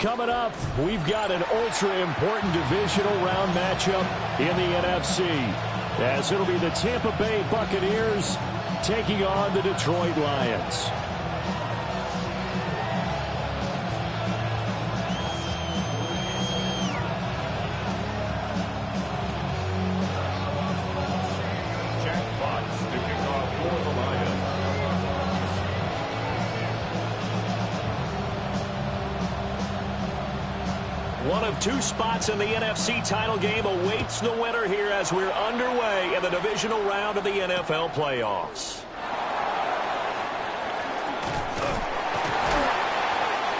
Coming up, we've got an ultra-important divisional round matchup in the NFC, as it'll be the Tampa Bay Buccaneers taking on the Detroit Lions. One of two spots in the NFC title game awaits the winner here as we're underway in the divisional round of the NFL playoffs.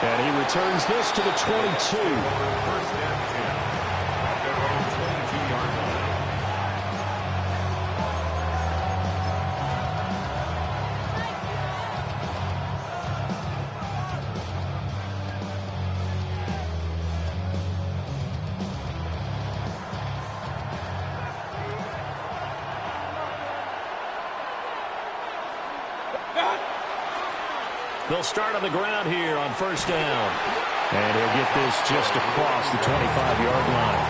And he returns this to the 22. They'll start on the ground here on first down. And he'll get this just across the 25-yard line.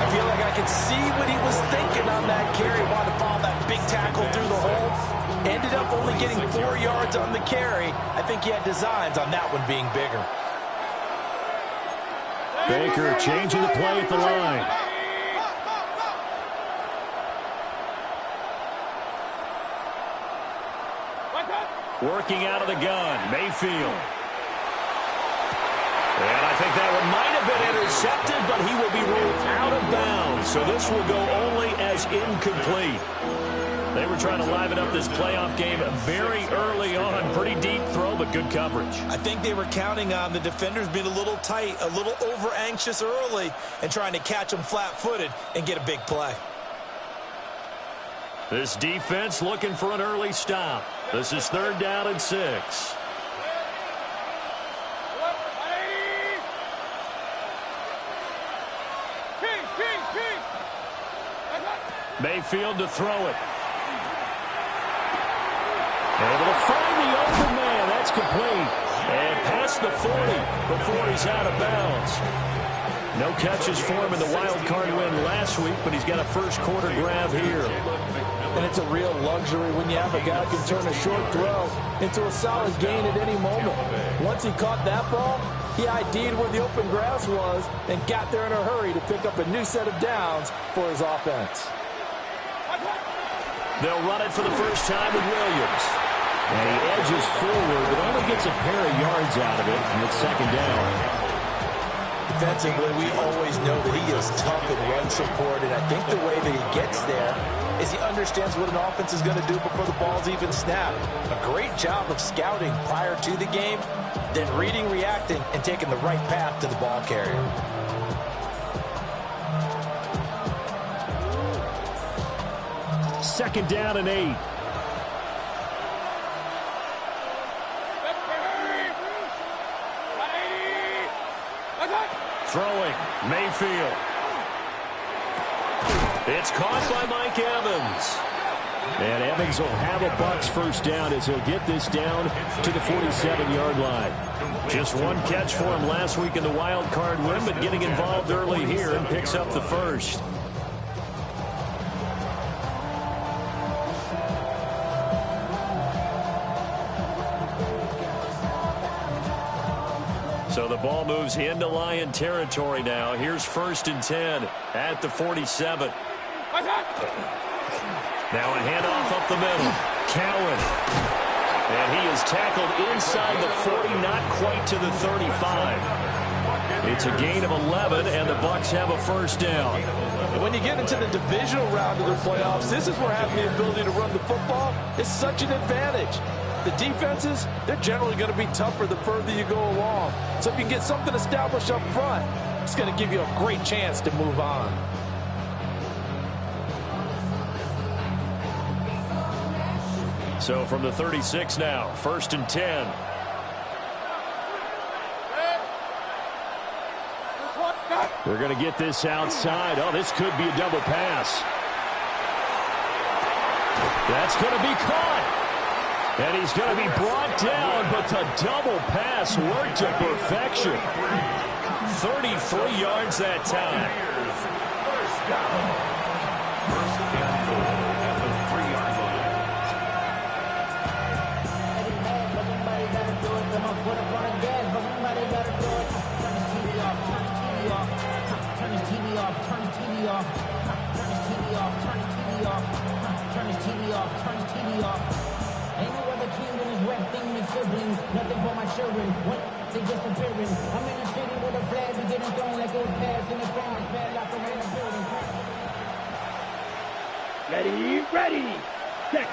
I feel like I can see what he was thinking on that carry. Wanted to follow that big tackle through the hole. Ended up only getting 4 yards on the carry. I think he had designs on that one being bigger. Baker changing the play at the line. Working out of the gun, Mayfield. And I think that one might have been intercepted, but he will be ruled out of bounds. So this will go only as incomplete. They were trying to liven up this playoff game very early on. Pretty deep throw, but good coverage. I think they were counting on the defenders being a little tight, a little over-anxious early, and trying to catch them flat-footed and get a big play. This defense looking for an early stop. This is 3rd down and 6. Mayfield to throw it. Able to find the open man. That's complete. And past the 40 before he's out of bounds. No catches for him in the wild card win last week, but he's got a first quarter grab here. And it's a real luxury when you have a guy who can turn a short throw into a solid gain at any moment. Once he caught that ball, he ID'd where the open grass was and got there in a hurry to pick up a new set of downs for his offense. They'll run it for the first time with Williams. And he edges forward, but only gets a pair of yards out of it, and it's 2nd down. Defensively, we always know that he is tough in run support, and I think the way that he gets there is he understands what an offense is going to do before the ball's even snapped. A great job of scouting prior to the game, then reading, reacting, and taking the right path to the ball carrier. Second down and 8. Throwing, Mayfield. It's caught by Mike Evans. And Evans will have a Bucs first down as he'll get this down to the 47-yard line. Just one catch for him last week in the wild card win, but getting involved early here and picks up the first. So the ball moves into Lion territory now. Here's 1st and 10 at the 47. Now a handoff up the middle. Cowan. And he is tackled inside the 40, not quite to the 35. It's a gain of 11, and the Bucs have a first down. And when you get into the divisional round of the playoffs, this is where having the ability to run the football is such an advantage. The defenses, they're generally going to be tougher the further you go along. So if you can get something established up front, it's going to give you a great chance to move on. So from the 36 now, 1st and 10. They're going to get this outside. Oh, this could be a double pass. That's going to be caught. And he's going to be brought down, but the double pass worked to perfection. 33 yards that time. First and goal at the 3-yard line. Somebody got to do it. Come on, put up on the gas, but somebody got to do it. Turn his TV off, turn his TV off. Turn his TV off, turn his TV off. Turn his TV off, turn his TV off. Turn his TV off, turn his TV off. Ain't no other king in his wet thing than siblings. Nothing for my children. What? They disappearing. I'm in the city with a flag. We getting thrown like it was past in the ground. Padlock around the building. Ready. Check.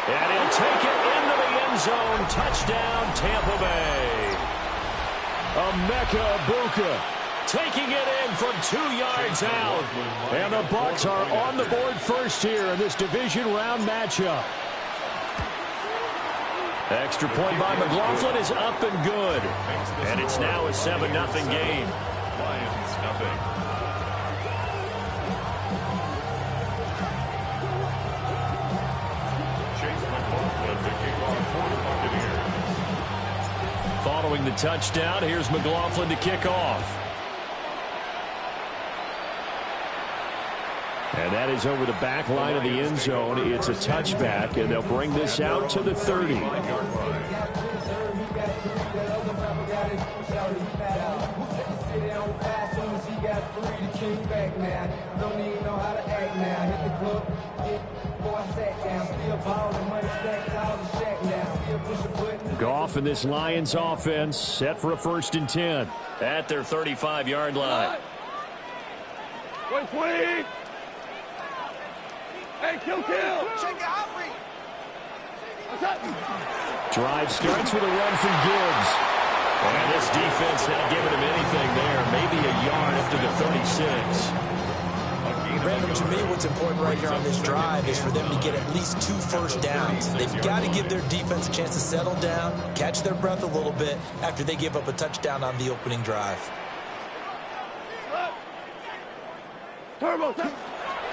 And he'll take it into the end zone. Touchdown, Tampa Bay. Emeka Egbuka taking it in from 2 yards out. And the Bucs are on the board first here in this division round matchup. Extra point by McLaughlin is up and good. And it's now a 7-0 game. Lions nothing. Following the touchdown, here's McLaughlin to kick off. And that is over the back line of the end zone. It's a touchback, and they'll bring this out to the 30. Goff and this Lions offense set for a 1st and 10 at their 35-yard line. Wait. Hey, kill. Check out. What's up? Drive starts with a run from Gibbs. And this defense not giving him anything there. Maybe a yard after the 36. Random, to me, what's important right here on this drive is for them to get at least 2 first downs. They've got to give their defense a chance to settle down, catch their breath a little bit after they give up a touchdown on the opening drive. Turbo.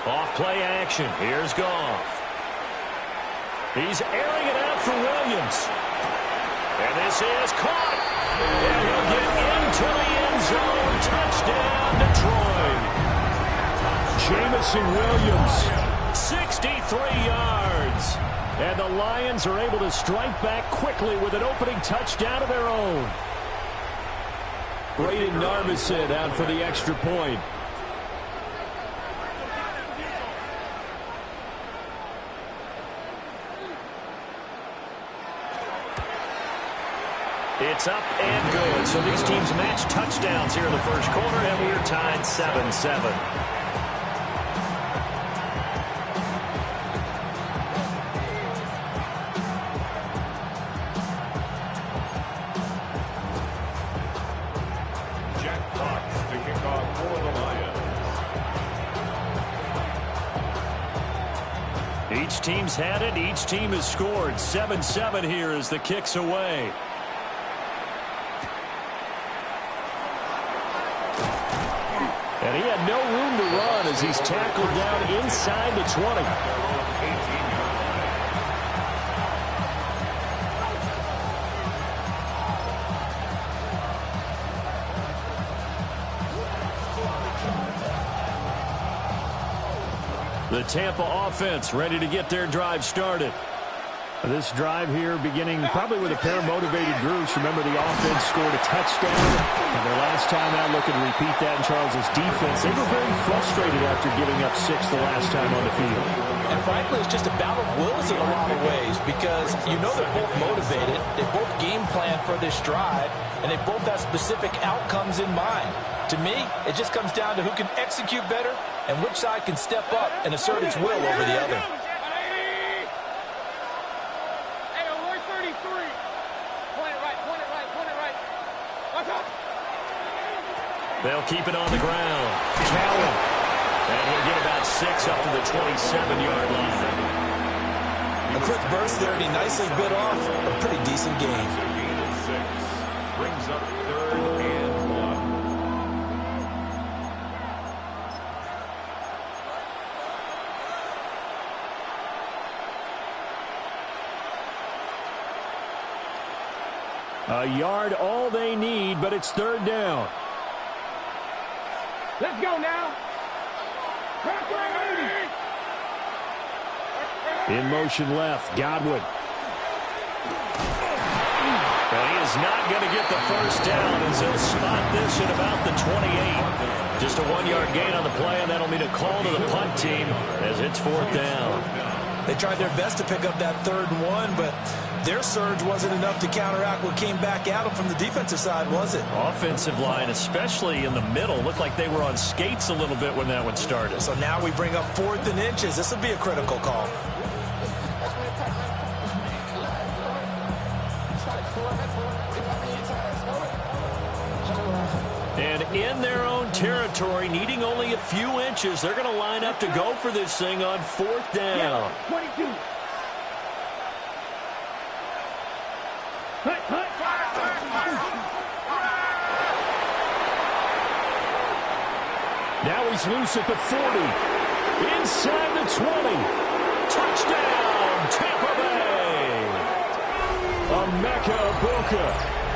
Off play action. Here's Goff. He's airing it out for Williams. And this is caught. And he'll get into the end zone. Touchdown, Detroit. Jamison Williams, 63 yards. And the Lions are able to strike back quickly with an opening touchdown of their own. Braden Narvison out for the extra point. It's up and good. So these teams match touchdowns here in the first quarter, and we're tied 7-7. Each team's had it. Each team has scored. 7-7 here as the kick's away. And he had no room to run as he's tackled down inside the 20. The Tampa offense ready to get their drive started. This drive here beginning probably with a pair of motivated groups. Remember, the offense scored a touchdown. And their last time out, looking to repeat that in Charles' defense. They were very frustrated after giving up 6 the last time on the field. And frankly, it's just a battle of wills in a lot of ways because you know they're both motivated. They both game plan for this drive, and they both have specific outcomes in mind. To me, it just comes down to who can execute better and which side can step up and assert its will over the other. They'll keep it on the ground. Cowan. And he'll get about 6 up to the 27-yard line. A quick burst there, and he nicely bit off a pretty decent gain. Brings up 3rd and 1. A yard all they need, but it's third down. Let's go now. In motion left, Godwin. And he is not going to get the first down as he'll spot this at about the 28. Just a 1-yard gain on the play, and that'll mean a call to the punt team as it's fourth down. They tried their best to pick up that 3rd and 1, but their surge wasn't enough to counteract what came back at them from the defensive side, was it? Offensive line, especially in the middle, looked like they were on skates a little bit when that one started. So now we bring up 4th and inches. This will be a critical call. And in their own territory, needing only a few inches, they're going to line up to go for this thing on 4th down. 22. Now he's loose at the 40. Inside the 20. Touchdown, Tampa Bay. Emeka Egbuka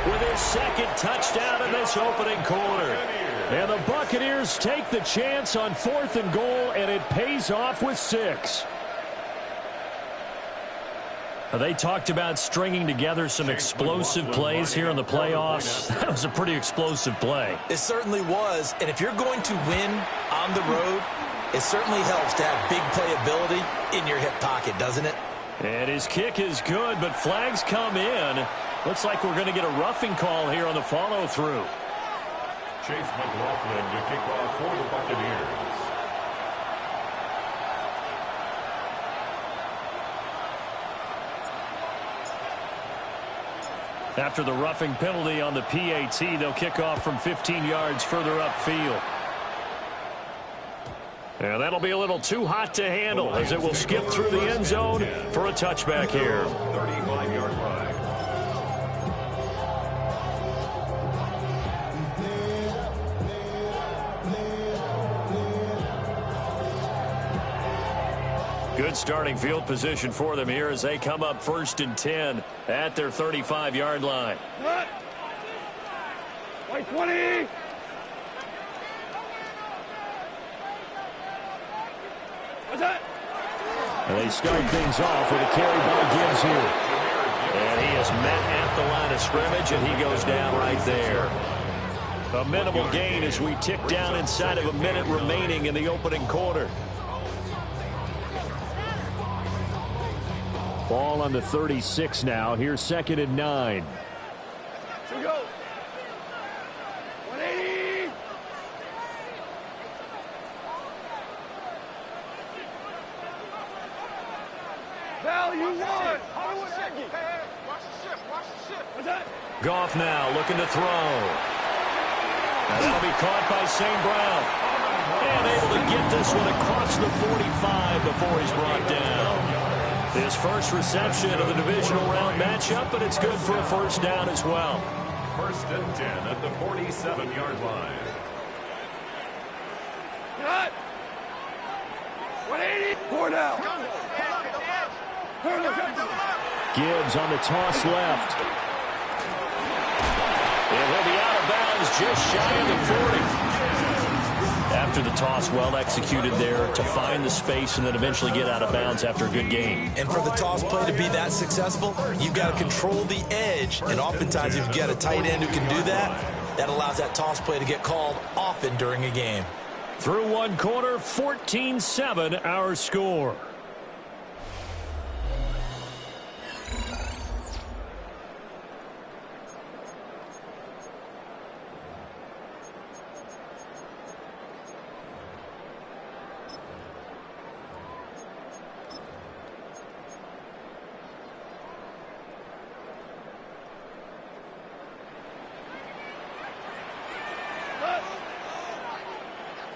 with his 2nd touchdown in this opening quarter. And the Buccaneers take the chance on 4th and goal, and it pays off with 6. They talked about stringing together some explosive plays here in the playoffs. That was a pretty explosive play. It certainly was, and if you're going to win on the road, it certainly helps to have big playability in your hip pocket, doesn't it? And his kick is good, but flags come in. Looks like we're going to get a roughing call here on the follow-through. Chase McLaughlin to kick off for the Buccaneers. After the roughing penalty on the PAT, they'll kick off from 15 yards further upfield. And that'll be a little too hot to handle as it will skip through the end zone for a touchback here. 35-yard line. Good starting field position for them here as they come up 1st and 10 at their 35-yard line. White 20. What's that? And they start things off with a carry by Gibbs here. And he is met at the line of scrimmage, and he goes down right there. A minimal gain as we tick down inside of a minute remaining in the opening quarter. Ball on the 36 now. Here's 2nd and 9. Here we go. 180. Value 1. Watch the shift. What's that? Goff now looking to throw. And that'll be caught by St. Brown. And able to get this one across the 45 before he's brought down. His first reception of the divisional round matchup, but it's good for a first down as well. 1st and 10 at the 47-yard line. Cut. 180. 4 down. Gibbs on the toss left. And he'll be out of bounds just shy of the 40. After the toss, well executed there to find the space and then eventually get out of bounds after a good game. And for the toss play to be that successful, you've got to control the edge. And oftentimes, if you've got a tight end who can do that, that allows that toss play to get called often during a game. Through one quarter, 14-7 our score.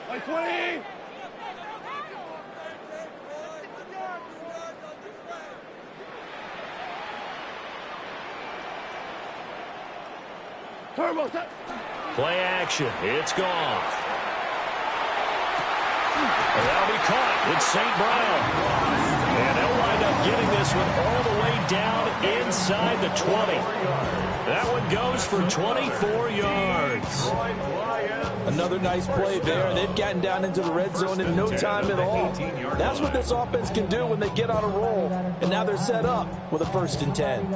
White 20. Turbo set. Play action. It's Goff. That'll be caught. It's St. Brown. And they'll wind up getting this one all the way down inside the 20. That one goes for 24 yards. Another nice play there. They've gotten down into the red zone in no time at all. That's what this offense can do when they get on a roll. And now they're set up with a 1st and 10.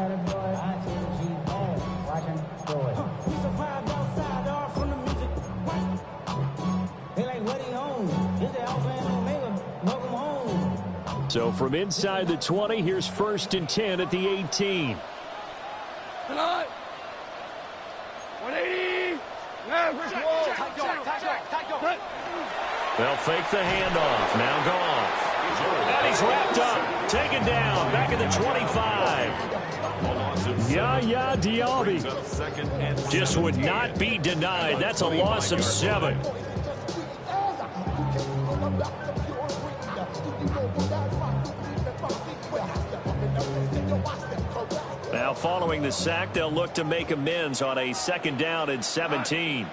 So from inside the 20, here's 1st and 10 at the 18. 180. They'll fake the handoff. Now Goff. And he's wrapped up. Taken down. Back at the 25. Yaya Diaby just would not be denied. That's a loss of 7. Now following the sack, they'll look to make amends on a 2nd down and 17.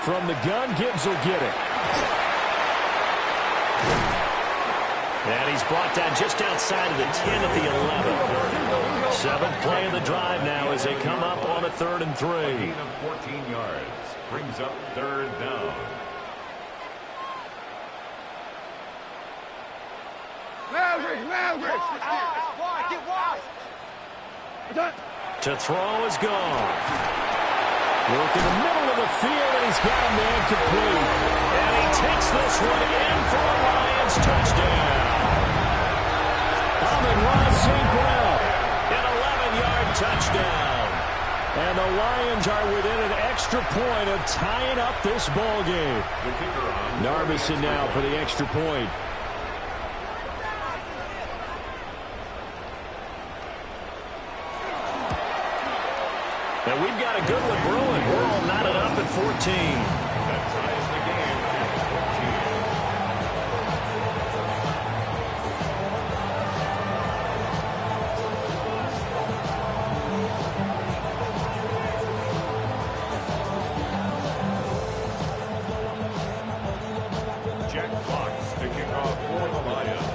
From the gun, Gibbs will get it. And he's brought down just outside of the 10 at the 11. 7th play of the drive now as they come up on a 3rd and 3. 14 yards. Brings up 3rd down. To throw is Goff. Work in the middle of the field, and he's got a man complete. And he takes this one in for a Lions touchdown. Amon-Ra St. Brown, an 11-yard touchdown. And the Lions are within an extra point of tying up this ball game. Narbison now for the extra point. And we've got a good one brewing. We're all knotted up at 14. That ties the game at 14. Jack Fox to kick off for the Lions.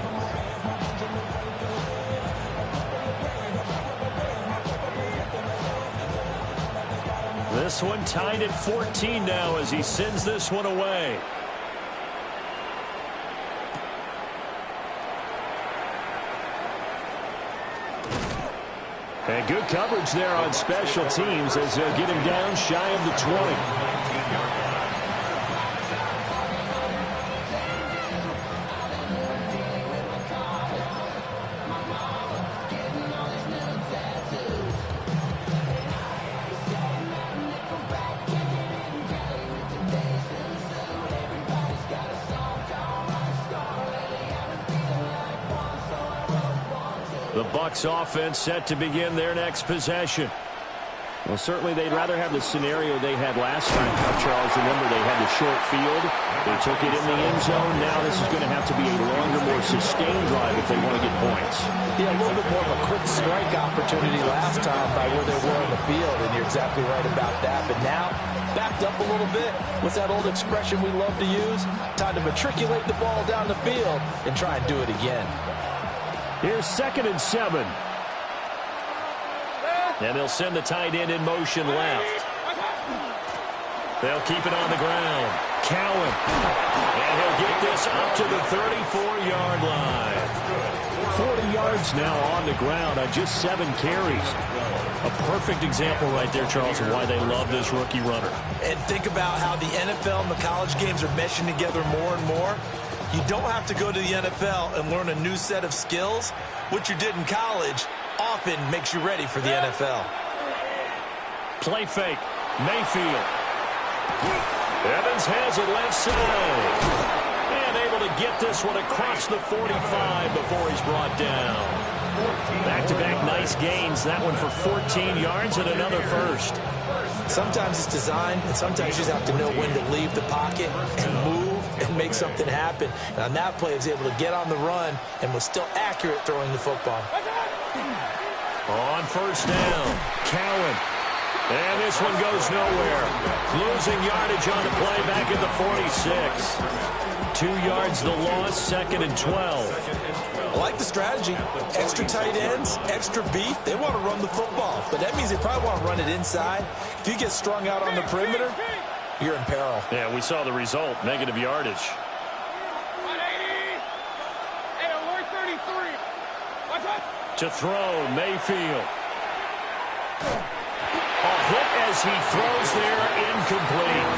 This one tied at 14 now as he sends this one away. And good coverage there on special teams as they'll get him down shy of the 20. The Bucs offense set to begin their next possession. Well, certainly they'd rather have the scenario they had last time. Charles, remember, they had the short field. They took it in the end zone. Now this is going to have to be a longer, more sustained drive if they want to get points. Yeah, a little bit more of a quick strike opportunity last time by where they were on the field, and you're exactly right about that. But now, backed up a little bit. What's that old expression we love to use? Time to matriculate the ball down the field and try and do it again. Here's 2nd and 7. And they'll send the tight end in motion left. They'll keep it on the ground. Cowan. And he'll get this up to the 34-yard line. 40 yards now on the ground on just 7 carries. A perfect example right there, Charles, of why they love this rookie runner. And think about how the NFL and the college games are meshing together more and more. You don't have to go to the NFL and learn a new set of skills. What you did in college often makes you ready for the NFL. Play fake. Mayfield. Evans has it left side. And able to get this one across the 45 before he's brought down. Back-to-back nice gains. That one for 14 yards and another first. Sometimes it's designed, and sometimes you just have to know when to leave the pocket and move and make something happen. And on that play, he was able to get on the run and was still accurate throwing the football. On 1st down, Cowan. And this one goes nowhere. Losing yardage on the play back at the 46. 2 yards the loss, 2nd and 12. I like the strategy. Extra tight ends, extra beef. They want to run the football, but that means they probably want to run it inside. If you get strung out on the perimeter, you're in peril. Yeah, we saw the result, negative yardage. 180. Hey, alert 33. What's up? To throw, Mayfield. A hit as he throws there, incomplete.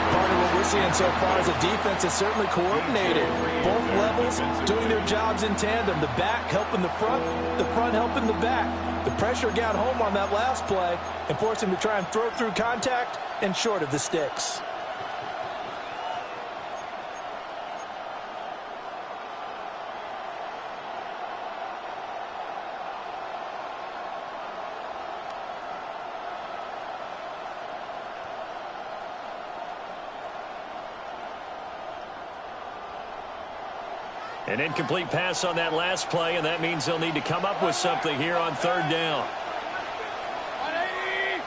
Part of what we're seeing so far is a defense that's certainly coordinated. Both levels doing their jobs in tandem. The back helping the front helping the back. The pressure got home on that last play and forced him to try and throw through contact and short of the sticks. An incomplete pass on that last play, and that means they'll need to come up with something here on 3rd down. 180.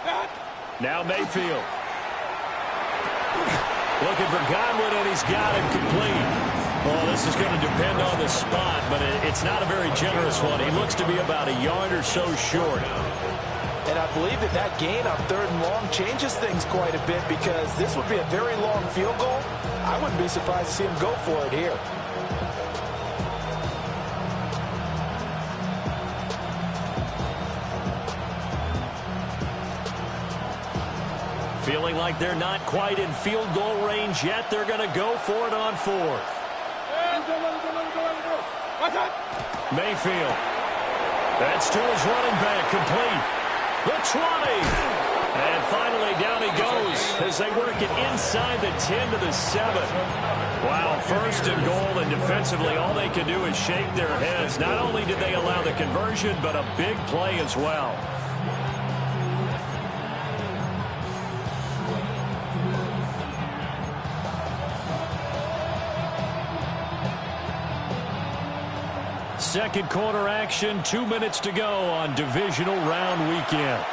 Go. Now Mayfield. Looking for Godwin, and he's got it complete. Well, this is going to depend on the spot, but it's not a very generous one. He looks to be about a yard or so short. And I believe that gain on 3rd and long changes things quite a bit because this would be a very long field goal. I wouldn't be surprised to see him go for it here. Feeling like they're not quite in field goal range yet. They're going to go for it on 4th. What's up? Mayfield. That's to his running back, complete. The 20. And finally down he goes as they work it inside the 10 to the 7. Wow, 1st and goal, and defensively all they can do is shake their heads. Not only did they allow the conversion, but a big play as well. Second quarter action, 2 minutes to go on divisional round weekend.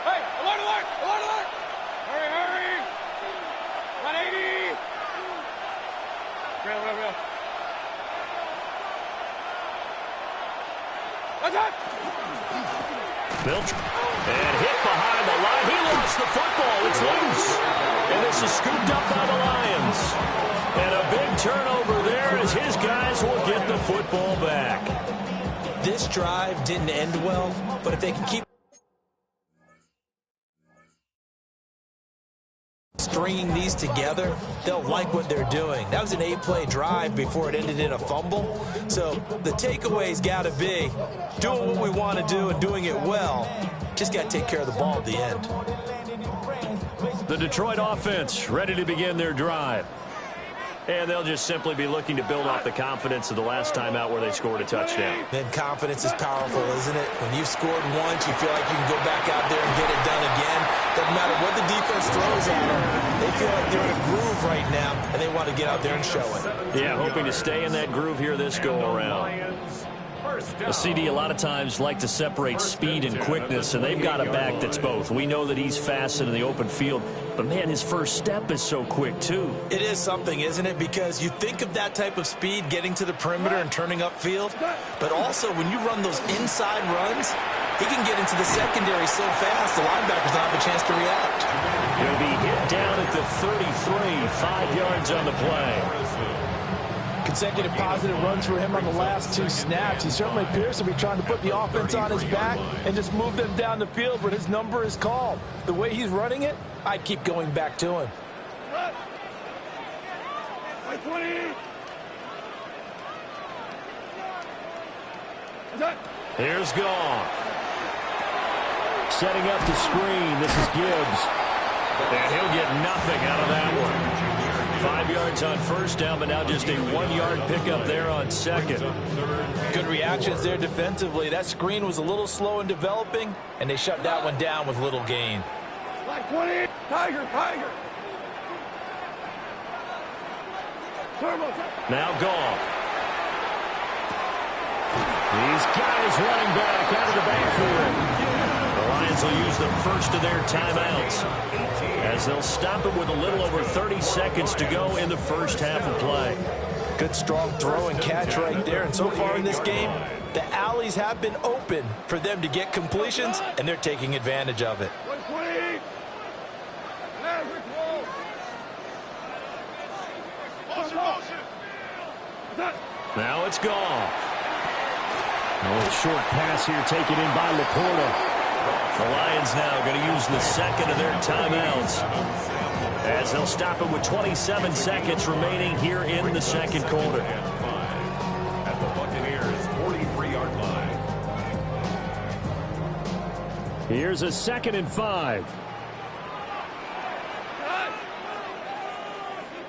Hey, alert, alert, alert, alert. Hurry, hurry. 180. Real. What's up? Milch. And hit behind the line. He lost the football. It's loose. And this is scooped up by the Lions. And a big turnover there as his guys will get the football back. This drive didn't end well, but if they can keep stringing these together, they'll like what they're doing. That was an 8-play drive before it ended in a fumble. So the takeaway's got to be doing what we want to do and doing it well. Just got to take care of the ball at the end. The Detroit offense ready to begin their drive. And they'll just simply be looking to build off the confidence of the last time out where they scored a touchdown. Then confidence is powerful, isn't it? When you've scored once, you feel like you can go back out there and get it done again. Doesn't matter what the defense throws at them. They feel like they're in a groove right now, and they want to get out there and show it. Yeah, hoping to stay in that groove here this go-around. A CD a lot of times like to separate speed and quickness, and they've got a back that's both. We know that he's fast in the open field, but, man, his first step is so quick, too. It is something, isn't it? Because you think of that type of speed getting to the perimeter and turning upfield, but also when you run those inside runs, he can get into the secondary so fast the linebackers don't have a chance to react. He'll be hit down at the 33, 5 yards on the play. Consecutive positive runs for him on the last 2 snaps. He certainly appears to be trying to put the offense on his back and just move them down the field when his number is called. The way he's running it, I keep going back to him. 20. Here's Goff. Setting up the screen. This is Gibbs. And he'll get nothing out of that one. 5 yards on first down, but now just a 1-yard pickup there on second. Good reactions there defensively. That screen was a little slow in developing, and they shut that one down with little gain. Like 20. Tiger. Now Goff. He's got his running back out of the backfield. The Lions will use the first of their timeouts as they'll stop it with a little over 30 seconds to go in the first half of play. Good strong throw and catch right there. And so far in this game, the alleys have been open for them to get completions, and they're taking advantage of it. Now it's Goff. A little short pass here taken in by Laporta. The Lions now going to use the second of their timeouts as they'll stop it with 27 seconds remaining here in the second quarter. At the Buccaneers' 43-yard line. Here's a 2nd and 5.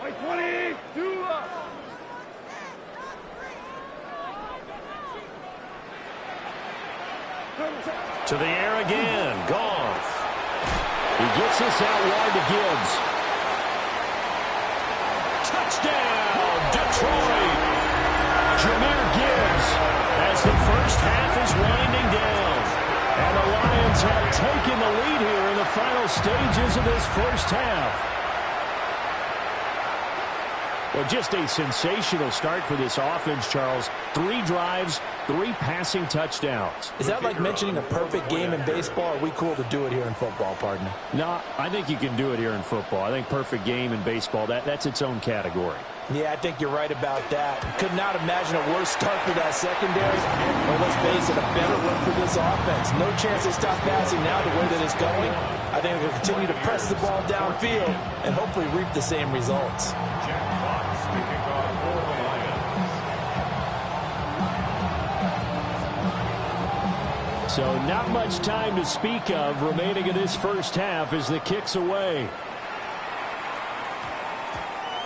Like 20. To the air again. Goff. He gets this out wide to Gibbs. Touchdown, Detroit. Jahmyr Gibbs as the first half is winding down. And the Lions have taken the lead here in the final stages of this first half. Well, just a sensational start for this offense, Charles. 3 drives, 3 passing touchdowns. Is that like mentioning a perfect game in baseball? Or are we cool to do it here in football, partner? No, I think you can do it here in football. I think perfect game in baseball, that's its own category. Yeah, I think you're right about that. Could not imagine a worse start for that secondary. Well, let's face it, a better one for this offense. No chance to stop passing now the way that it's going. I think they'll continue to press the ball downfield and hopefully reap the same results. So not much time to speak of remaining in this first half as the kick's away.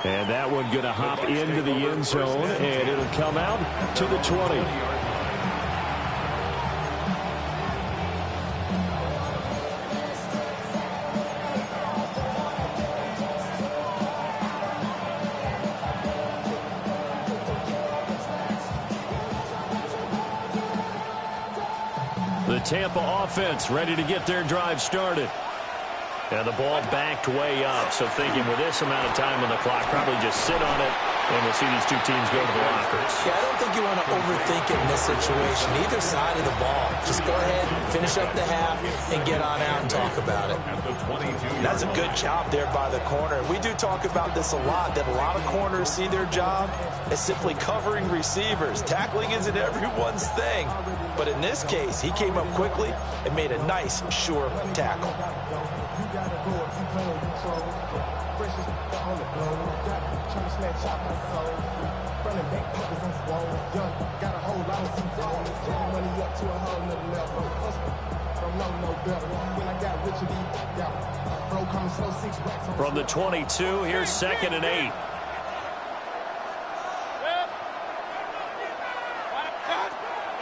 And that one going to hop into the end zone, and it'll come out to the 20. The Tampa offense ready to get their drive started. And the ball backed way up, so thinking with this amount of time on the clock, probably just sit on it, and we'll see these two teams go to the lockers. Yeah, I don't think you want to overthink it in this situation. Either side of the ball. Just go ahead, finish up the half, and get on out and talk about it. That's a good job there by the corner. We do talk about this a lot, that a lot of corners see their job as simply covering receivers. Tackling isn't everyone's thing. But in this case, he came up quickly and made a nice, sure tackle. From the 22, here's 2nd and 8.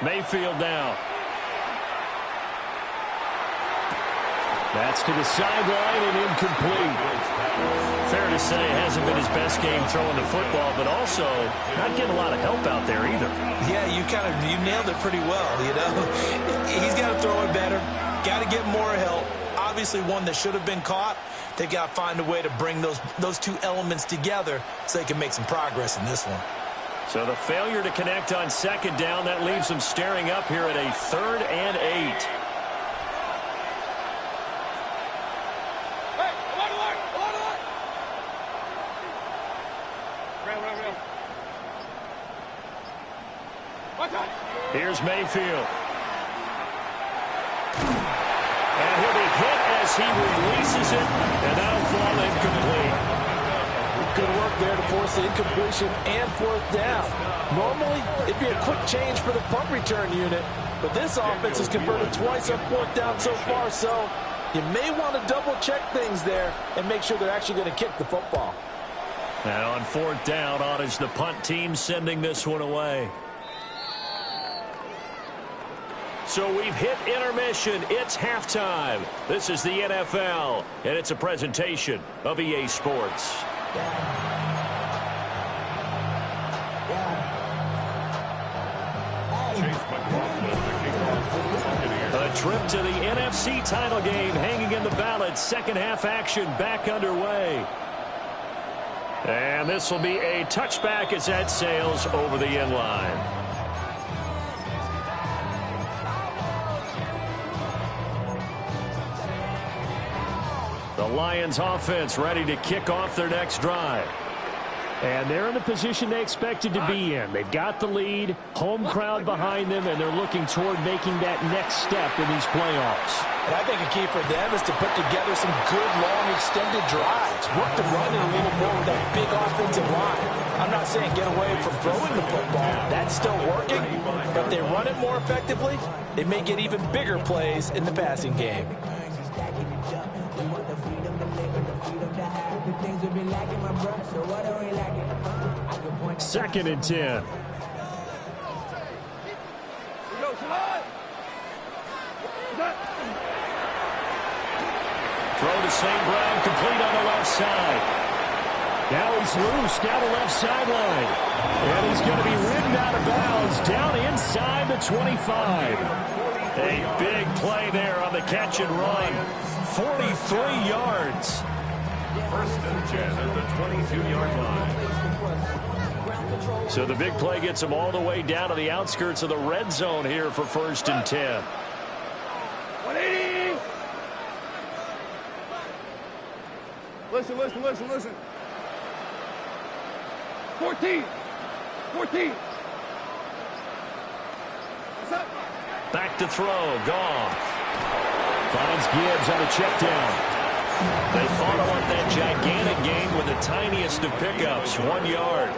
Mayfield now. That's to the sideline and incomplete. Fair to say, hasn't been his best game throwing the football, but also not getting a lot of help out there either. Yeah, you nailed it pretty well, you know. He's got to throw it better. Got to get more help. Obviously one that should have been caught. They've got to find a way to bring those two elements together so they can make some progress in this one. So the failure to connect on 2nd down, that leaves them staring up here at a 3rd and 8. Here's Mayfield. And he'll be hit as he releases it, and that'll fall incomplete. Good work there to force the incompletion and 4th down. Normally, it'd be a quick change for the punt return unit, but this offense has converted twice on 4th down so far, so you may want to double-check things there and make sure they're actually going to kick the football. And on 4th down, on is the punt team sending this one away. So we've hit intermission. It's halftime. This is the NFL, and it's a presentation of EA Sports. A trip to the NFC title game hanging in the balance. Second half action back underway. And this will be a touchback as that sails over the end line. The Lions offense ready to kick off their next drive. And they're in the position they expected to be in. They've got the lead, home crowd behind them, and they're looking toward making that next step in these playoffs. And I think a key for them is to put together some good, long, extended drives. Work the run in a little more with that big offensive line. I'm not saying get away from throwing the football. That's still working. But if they run it more effectively, they may get even bigger plays in the passing game. Second and 10. Throw to St. Brown, complete on the left side. Now he's loose down the left sideline. And he's going to be ridden out of bounds down inside the 25. A big play there on the catch and run. 43 yards. First and 10 at the 22-yard line. So the big play gets him all the way down to the outskirts of the red zone here for first and 10. 180. Listen. 14. Back to throw. Goff finds Gibbs on the check down. They follow up that gigantic gain with the tiniest of pickups, 1 yard.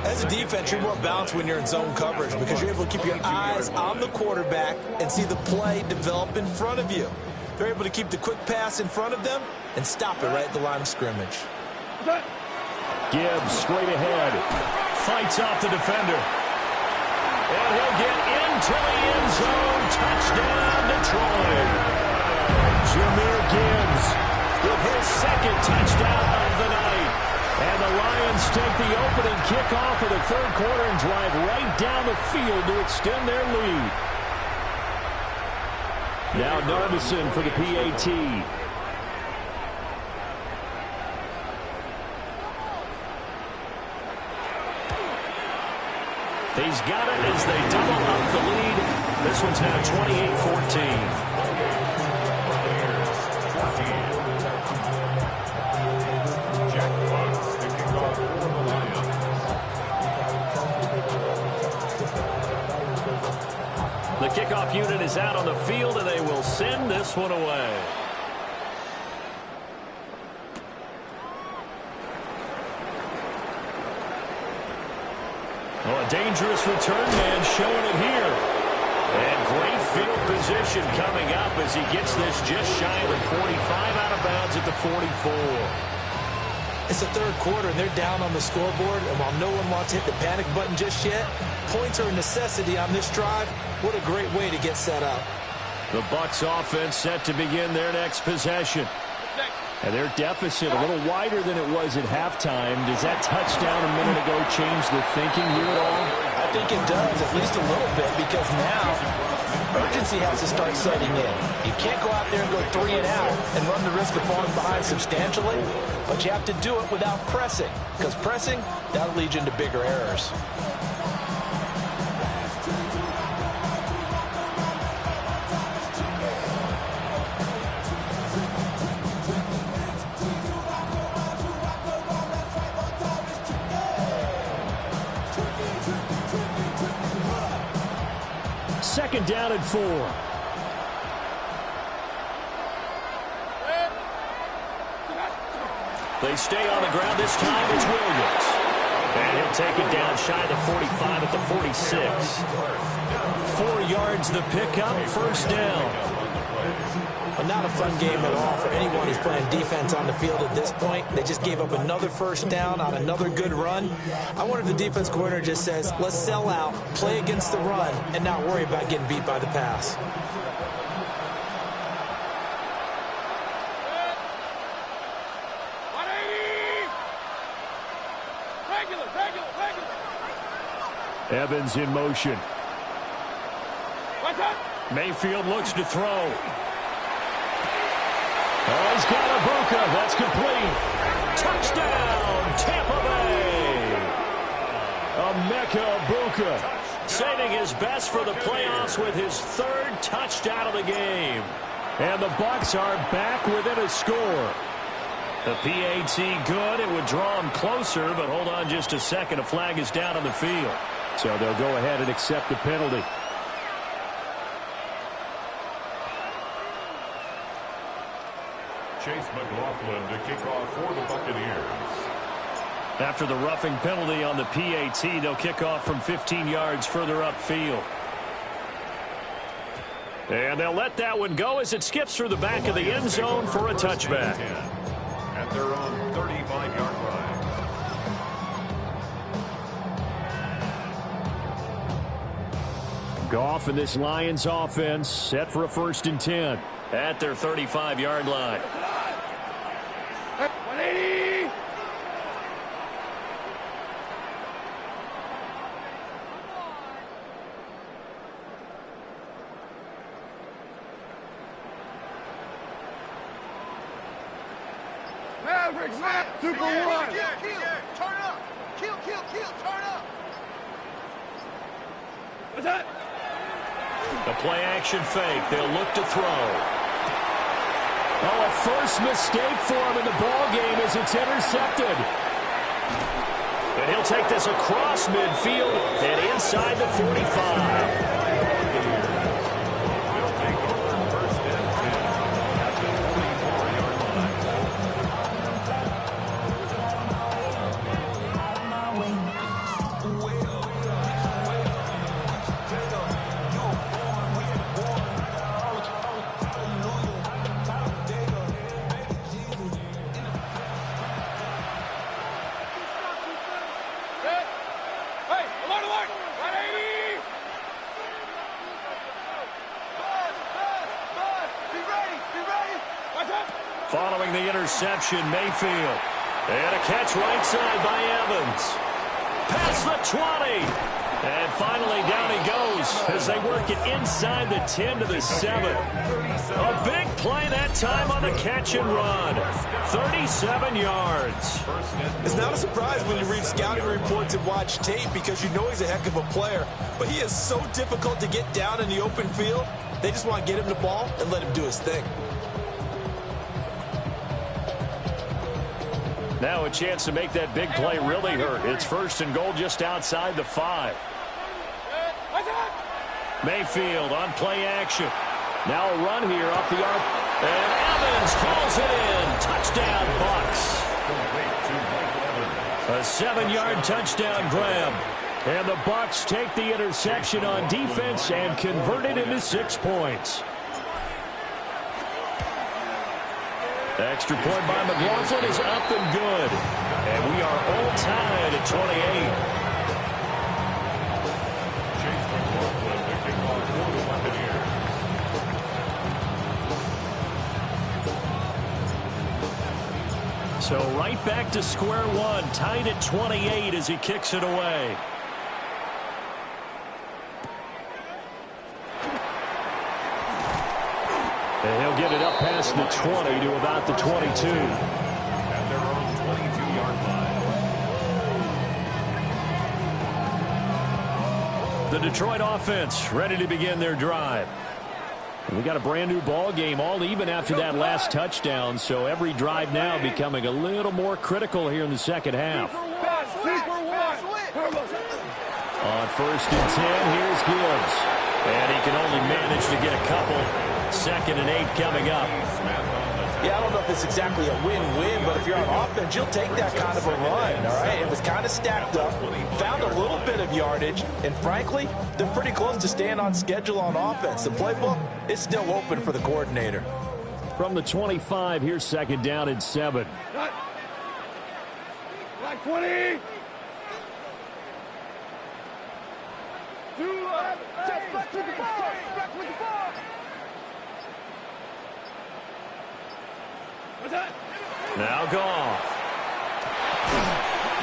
As a defense, you're more balanced when you're in zone coverage because you're able to keep your eyes on the quarterback and see the play develop in front of you. They're able to keep the quick pass in front of them and stop it right at the line of scrimmage. Gibbs straight ahead. Fights off the defender. And he'll get into the end zone. Touchdown, Detroit. Jahmyr Gibbs with his second touchdown of the night. And the Lions take the opening kickoff of the third quarter and drive right down the field to extend their lead. Now Narbison for the PAT. He's got it as they double up the lead. This one's now 28-14. The kickoff unit is out on the field, and they will send this one away. Oh, a dangerous return man showing it here. And great field position coming up as he gets this just shy of the 45 out of bounds at the 44. It's the third quarter, and they're down on the scoreboard. And while no one wants to hit the panic button just yet, points are a necessity on this drive. What a great way to get set up. The Bucs offense set to begin their next possession. And their deficit a little wider than it was at halftime. Does that touchdown a minute ago change the thinking here at all? I think it does, at least a little bit, because now urgency has to start setting in. You can't go out there and go 3 and out and run the risk of falling behind substantially, but you have to do it without pressing, because pressing, that'll lead you into bigger errors. Second down and 4. They stay on the ground. This time it's Williams. And he'll take it down shy of the 45 at the 46. 4 yards the pickup, first down. Well, not a fun game at all for anyone who's playing defense on the field at this point. They just gave up another first down on another good run. I wonder if the defense coordinator just says, let's sell out, play against the run, and not worry about getting beat by the pass. Evans in motion. Mayfield looks to throw. Oh, he's got Ibuka. That's complete. Touchdown, Tampa Bay. Emeka Ibuka saving his best for the playoffs with his third touchdown of the game. And the Bucs are back within a score. The PAT good. It would draw him closer, but hold on just a second. A flag is down on the field. So they'll go ahead and accept the penalty. Chase McLaughlin to kick off for the Buccaneers. After the roughing penalty on the PAT, they'll kick off from 15 yards further upfield. And they'll let that one go as it skips through the back of the end zone for a touchback. At their own 35-yard line. Goff and this Lions offense set for a 1st and 10 at their 35-yard line. 180. Mavericks, Super One. Kill, turn up. Kill, turn up. What's that? The play action fake. They'll look to throw. Oh, a first mistake for him in the ball game as it's intercepted. And he'll take this across midfield and inside the 45. Following the interception, Mayfield. And a catch right side by Evans. Past the 20. And finally down he goes as they work it inside the 10 to the 7. A big play that time on the catch and run. 37 yards. It's not a surprise when you read scouting reports and watch tape because you know he's a heck of a player. But he is so difficult to get down in the open field. They just want to get him the ball and let him do his thing. Now a chance to make that big play really hurt. It's 1st and goal just outside the 5. Mayfield on play action. Now a run here off the arc. And Evans calls it in. Touchdown, Bucs. A 7-yard touchdown grab. And the Bucs take the interception on defense and convert it into 6 points. Extra point by McLaughlin is up and good. And we are all tied at 28. Chase McLaughlin to kick off for the Buccaneers. So right back to square one, tied at 28 as he kicks it away. And he'll get it up past the 20 to about the 22. At their own 22-yard line. The Detroit offense ready to begin their drive. We got a brand new ball game, all even after that last touchdown, so every drive now becoming a little more critical here in the second half. On 1st and 10, here's Gibbs. And he can only manage to get a couple. 2nd and 8 coming up. Yeah, I don't know if it's exactly a win-win, but if you're on offense, you'll take that kind of a run, all right? It was kind of stacked up, found a little bit of yardage, and frankly, they're pretty close to staying on schedule on offense. The playbook is still open for the coordinator. From the 25, here's second down and 7. Like 20. Back with the ball. Back with the ball. Now Goff.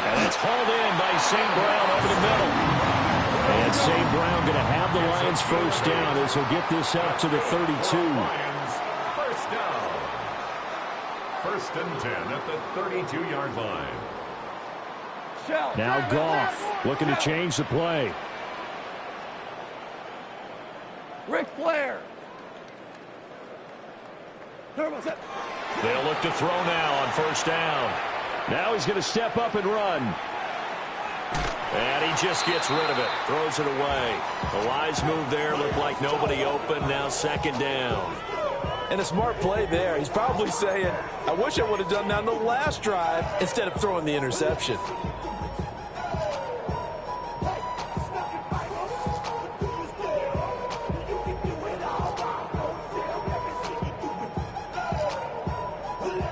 And it's hauled in by St. Brown over the middle. And St. Brown going to have the Lions first down as he'll get this up to the 32. Lions first down. First and 10 at the 32-yard line. Now Goff looking to change the play. Ric Flair. They'll look to throw now on first down. Now he's going to step up and run. And he just gets rid of it. Throws it away. A wise move there. Looked like nobody open. Now second down. And a smart play there. He's probably saying, I wish I would have done that on the last drive instead of throwing the interception.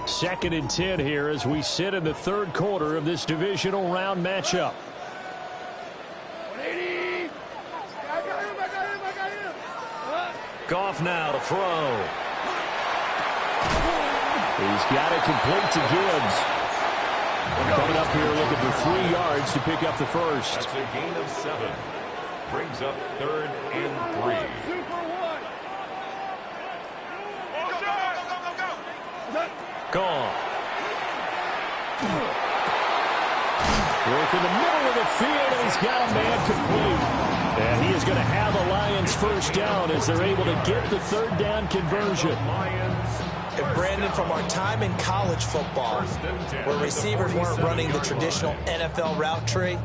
Second and 10 here as we sit in the third quarter of this divisional round matchup. Goff now to throw. He's got it complete to Gibbs. Coming up here looking for 3 yards to pick up the first. That's a gain of 7. Brings up third and 3. Goff. Work in the middle of the field, and he's got a man complete. And he is going to have the Lions first down as they're able to get the third down conversion. And Brandon, from our time in college football, where receivers weren't running the traditional NFL route tree,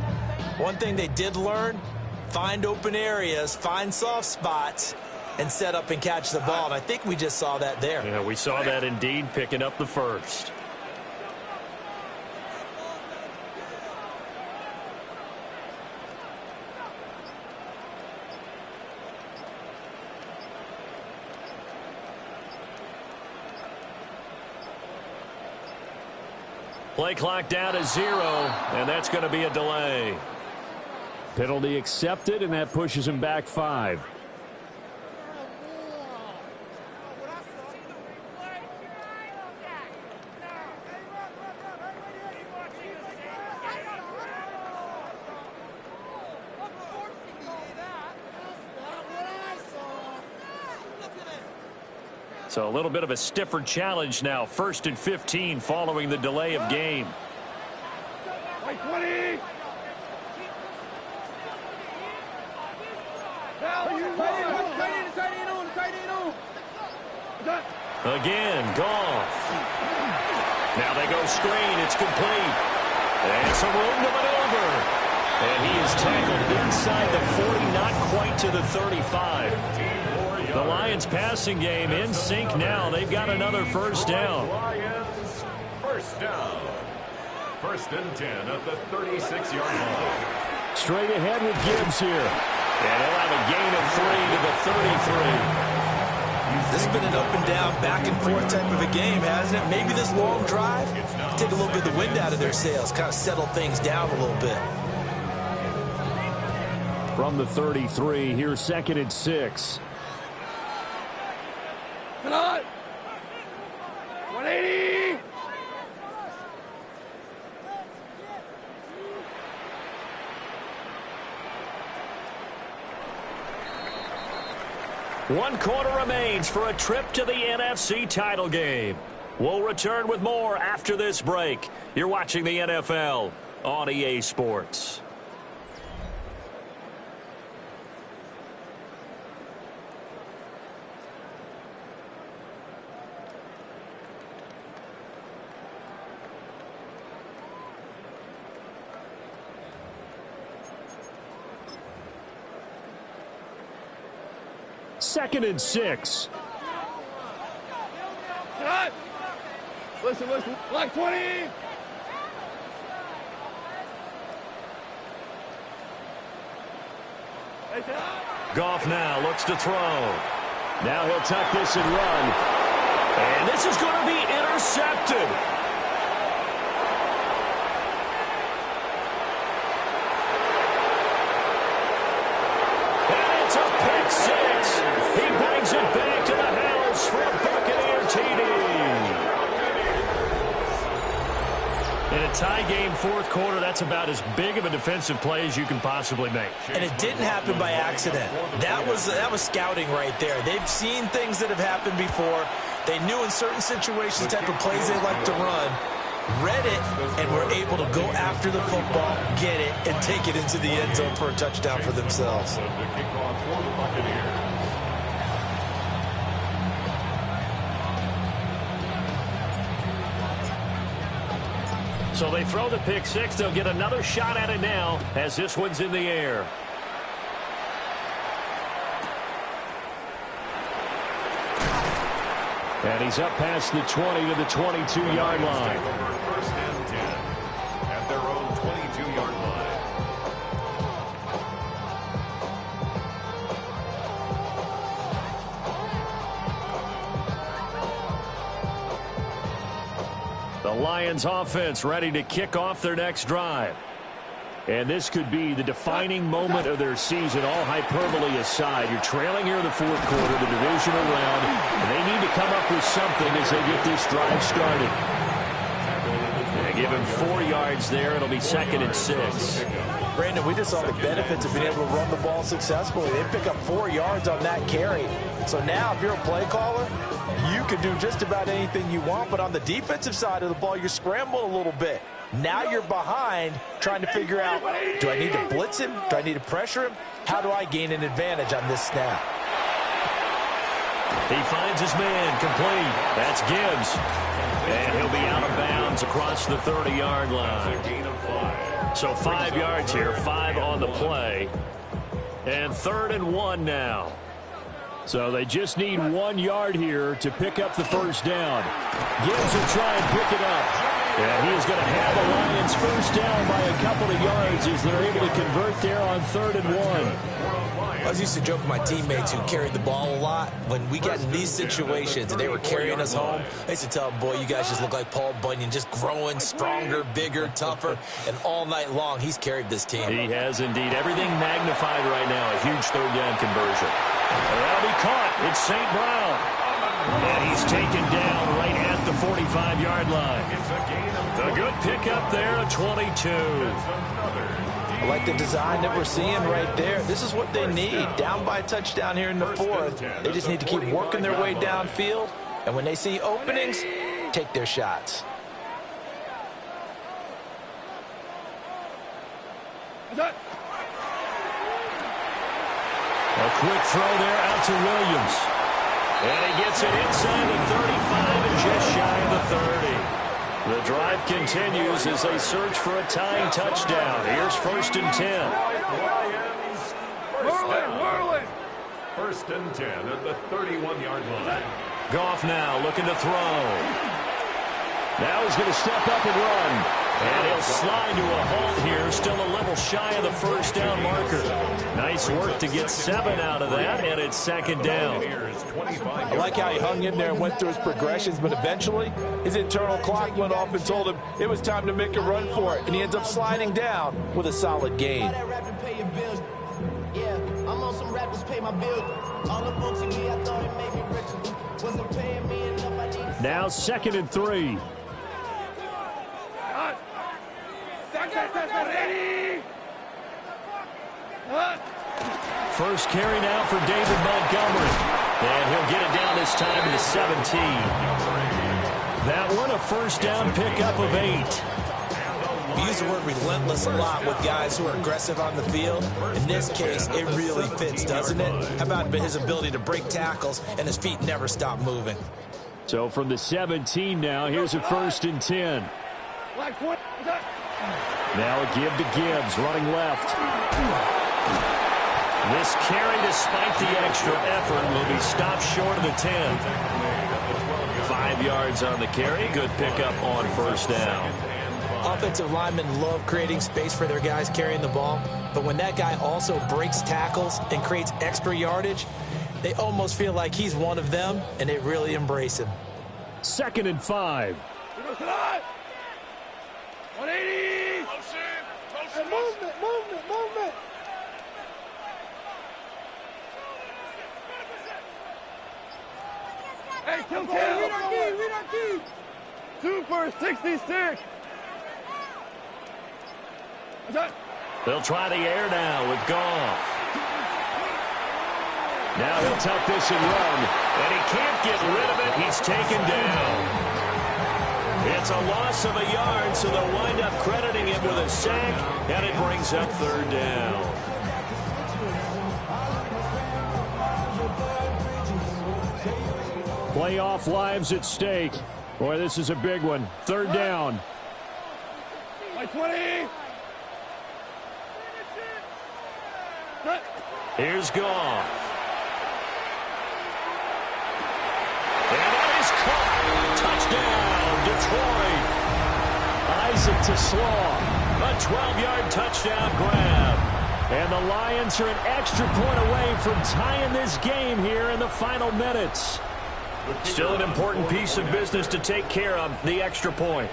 one thing they did learn, find open areas, find soft spots, and set up and catch the ball. And I think we just saw that there. Yeah, we saw that indeed, picking up the first. Play clock down to 0, and that's going to be a delay. Penalty accepted, and that pushes him back 5. So a little bit of a stiffer challenge now. First and 15 following the delay of game. Again, Goff. Now they go screen. It's complete. And some room to maneuver. And he is tackled inside the 40, not quite to the 35. The Lions passing game in sync now. They've got another first down. Lions first down. First and 10 at the 36-yard line. Straight ahead with Gibbs here. And he'll have a gain of 3 to the 33. This has been an up and down, back and forth type of a game, hasn't it? Maybe this long drive, take a little bit of the wind out of their sails, kind of settle things down a little bit. From the 33, here's second and 6. Come on. 180. One quarter remains for a trip to the NFC title game. We'll return with more after this break. You're watching the NFL on EA Sports. Second and 6. Cut. Listen. Like 20. Goff now looks to throw. Now he'll tuck this and run. And this is going to be intercepted. And it's a pick six. He brings it back to the house for a Buccaneer TD. In a tie game fourth quarter, that's about as big of a defensive play as you can possibly make. And it didn't happen by accident. That was scouting right there. They've seen things that have happened before. They knew in certain situations the type of plays they like to run, read it, and were able to go after the football, get it, and take it into the end zone for a touchdown for themselves. So they throw the pick six. They'll get another shot at it now as this one's in the air. And he's up past the 20 to the 22-yard line. First and 10 at their own 22-yard line. The Lions offense ready to kick off their next drive. And this could be the defining moment of their season, all hyperbole aside. You're trailing here in the fourth quarter, the divisional round, and they need to come up with something as they get this drive started. They give him 4 yards there. It'll be 2nd and 6. Brandon, we just saw the benefits of being able to run the ball successfully. They pick up 4 yards on that carry. So now, if you're a play caller, you can do just about anything you want. But on the defensive side of the ball, you scramble a little bit. Now you're behind trying to figure out, do I need to blitz him? Do I need to pressure him? How do I gain an advantage on this snap? He finds his man complete. That's Gibbs. And he'll be out of bounds across the 30-yard line. So 5 yards here, 5 on the play. And 3rd and 1 now. So they just need 1 yard here to pick up the first down. Gibbs will try and pick it up. And he is going to have the Lions first down by a couple of yards as they're able to convert there on 3rd and 1. I was used to joke with my teammates who carried the ball a lot. When we got in these situations and they were carrying us home, I used to tell them, boy, you guys just look like Paul Bunyan, just growing stronger, bigger, tougher. And all night long, he's carried this team. He has indeed. Everything magnified right now. A huge third down conversion. And that'll be caught. It's St. Brown. And he's taken down right at the 45-yard line. The good pickup there at 22. I like the design that we're seeing right there. This is what they need. Down by a touchdown here in the 4th. They just need to keep working their way downfield. And when they see openings, take their shots. A quick throw there out to Williams. And he gets it inside the 35 and just shy of the 30. The drive continues as they search for a tying touchdown. Here's 1st and 10. First and 10 at the 31-yard line. Goff now looking to throw. Now he's going to step up and run. And he'll slide to a halt here, still a little shy of the first down marker. Nice work to get 7 out of that, and it's 2nd down. I like how he hung in there and went through his progressions, but eventually his internal clock went off and told him it was time to make a run for it, and he ends up sliding down with a solid gain. I'm on some rappers pay my bill. All the folks in me, I thought it made me richer. Wasn't paying me enough, I need. Now 2nd and 3. First carry now for David Montgomery. And he'll get it down this time to the 17. That one a first down pickup of 8. We use the word relentless a lot with guys who are aggressive on the field. In this case, it really fits, doesn't it? How about his ability to break tackles and his feet never stop moving? So from the 17 now, here's a 1st and 10. Now a give to Gibbs, running left. This carry, despite the extra effort, will be stopped short of the 10. 5 yards on the carry. Good pickup on first down. Offensive linemen love creating space for their guys carrying the ball, but when that guy also breaks tackles and creates extra yardage, they almost feel like he's one of them, and they really embrace him. 2nd and 5. 180. Motion. Movement. Hey, kill. Read our key. 2 for 66. They'll try the air now with Goff. Now he'll tuck this and run, and he can't get rid of it. He's taken down. It's a loss of a yard, so they'll wind up crediting him with a sack, and it brings up 3rd down. Playoff lives at stake. Boy, this is a big one. 3rd down. 20. Here's Goff. And that is caught. Touchdown, Detroit. Isaac to Slaw. A 12-yard touchdown grab. And the Lions are an extra point away from tying this game here in the final minutes. Still an important piece of business to take care of, the extra point.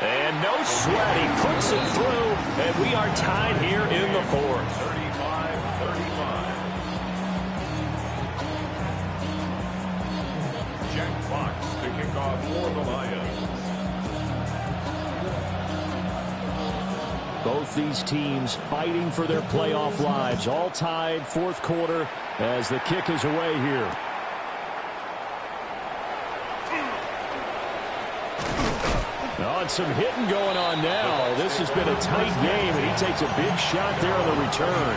And no sweat, he puts it through, and we are tied here in the 4th. 35-35. Jack Fox to kick off for the Lions. Both these teams fighting for their playoff lives, all tied 4th quarter as the kick is away here. Oh, and some hitting going on now. This has been a tight game, and he takes a big shot there on the return.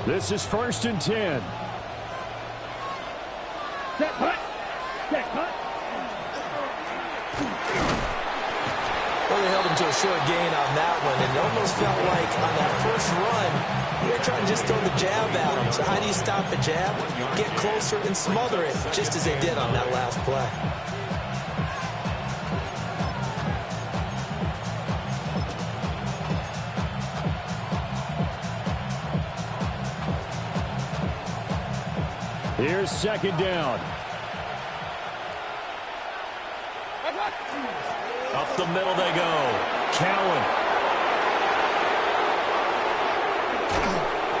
This is 1st and 10. Check cut. Well, they held him to a short gain on that one, and it almost felt like on that first run, they were trying to just throw the jab at him. So how do you stop the jab? Get closer and smother it, just as they did on that last play. Here's 2nd down. Up the middle they go. Cowan.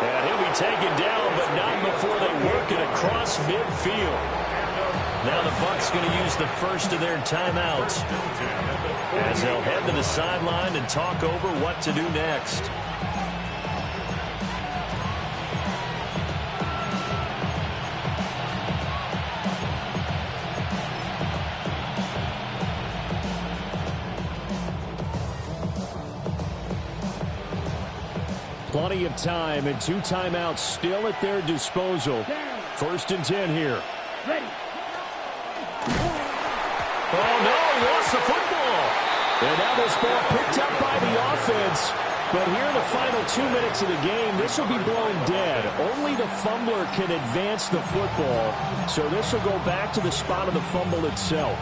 And he'll be taken down, but not before they work it across midfield. Now the Bucs going to use the first of their timeouts as they'll head to the sideline and talk over what to do next. Plenty of time and 2 timeouts still at their disposal. 1st and 10 here. Ready. Oh, no, he lost the football. And now this ball picked up by the offense. But here in the final 2 minutes of the game, this will be blown dead. Only the fumbler can advance the football. So this will go back to the spot of the fumble itself.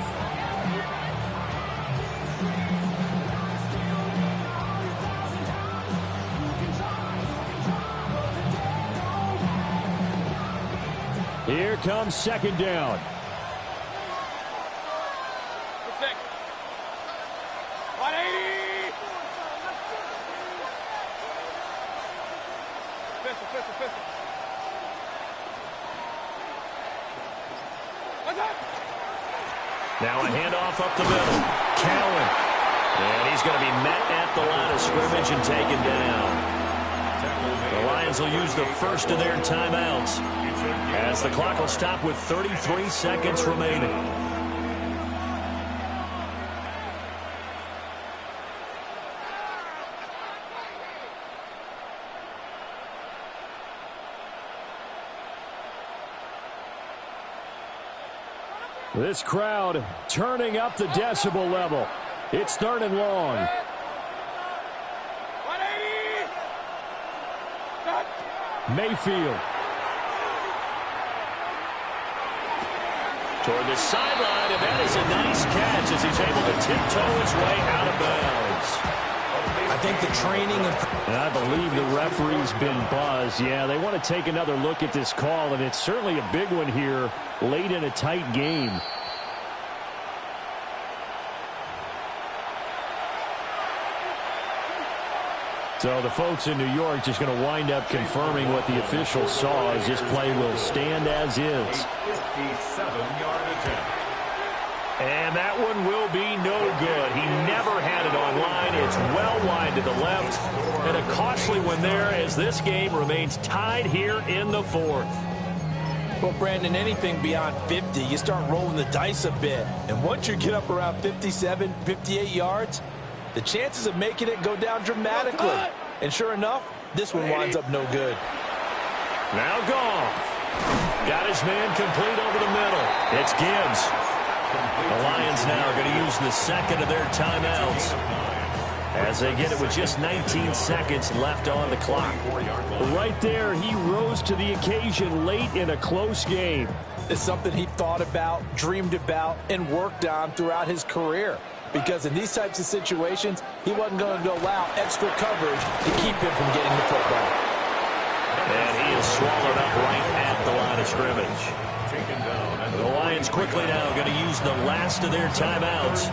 Here comes 2nd down. Perfect. 180. Pistol. What's up? Now a handoff up the middle. Cowan. And he's going to be met at the line of scrimmage and taken down. The Lions will use the first of their timeouts as the clock will stop with 33 seconds remaining. This crowd turning up the decibel level. It's 3rd and long. Mayfield. Toward the sideline, and that is a nice catch as he's able to tiptoe his way out of bounds. I think the training and I believe the referee's been buzzed. Yeah, they want to take another look at this call, and it's certainly a big one here late in a tight game. So the folks in New York just going to wind up confirming what the officials saw as this play will stand as is. 57-yard attempt. And that one will be no good. He never had it on line. It's well wide to the left. And a costly one there as this game remains tied here in the 4th. Well, Brandon, anything beyond 50, you start rolling the dice a bit. And once you get up around 57, 58 yards, the chances of making it go down dramatically. And sure enough, this one winds up no good. Now Goff. Got his man complete over the middle. It's Gibbs. The Lions now are going to use the second of their timeouts as they get it with just 19 seconds left on the clock. Right there, he rose to the occasion late in a close game. It's something he thought about, dreamed about, and worked on throughout his career. Because in these types of situations, he wasn't going to allow extra coverage to keep him from getting the football. And he is swallowed up right at the line of scrimmage. The Lions quickly now going to use the last of their timeouts.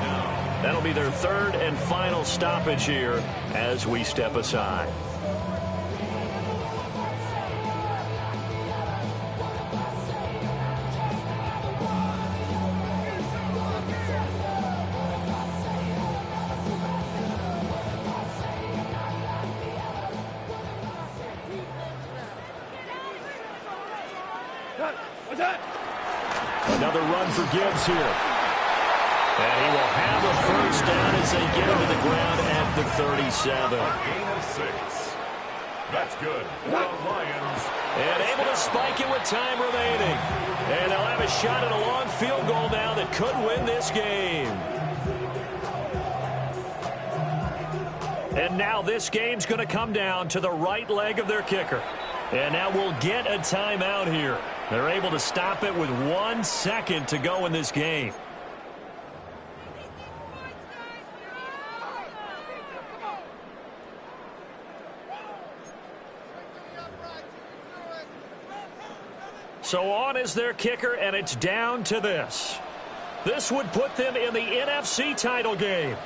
That'll be their 3rd and final stoppage here as we step aside. Another run for Gibbs here. And he will have a first down as they get him to the ground at the 37. Gain of 6. That's good for the Lions. And able to spike it with time remaining. And they'll have a shot at a long field goal now that could win this game. And now this game's going to come down to the right leg of their kicker. And now we'll get a timeout here. They're able to stop it with 1 second to go in this game. So on is their kicker, and it's down to this. This would put them in the NFC title game.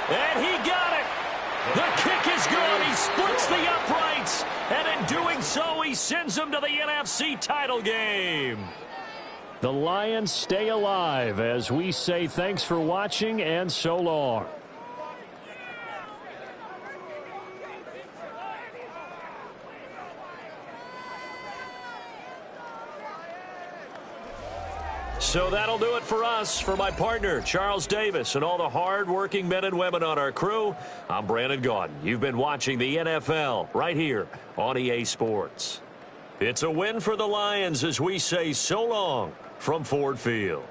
And he got it. The kick is good. He splits the uprights. And in doing so, he sends them to the NFC title game. The Lions stay alive as we say thanks for watching and so long. So that'll do it for us. For my partner, Charles Davis, and all the hard-working men and women on our crew, I'm Brandon Gaudin. You've been watching the NFL right here on EA Sports. It's a win for the Lions as we say so long from Ford Field.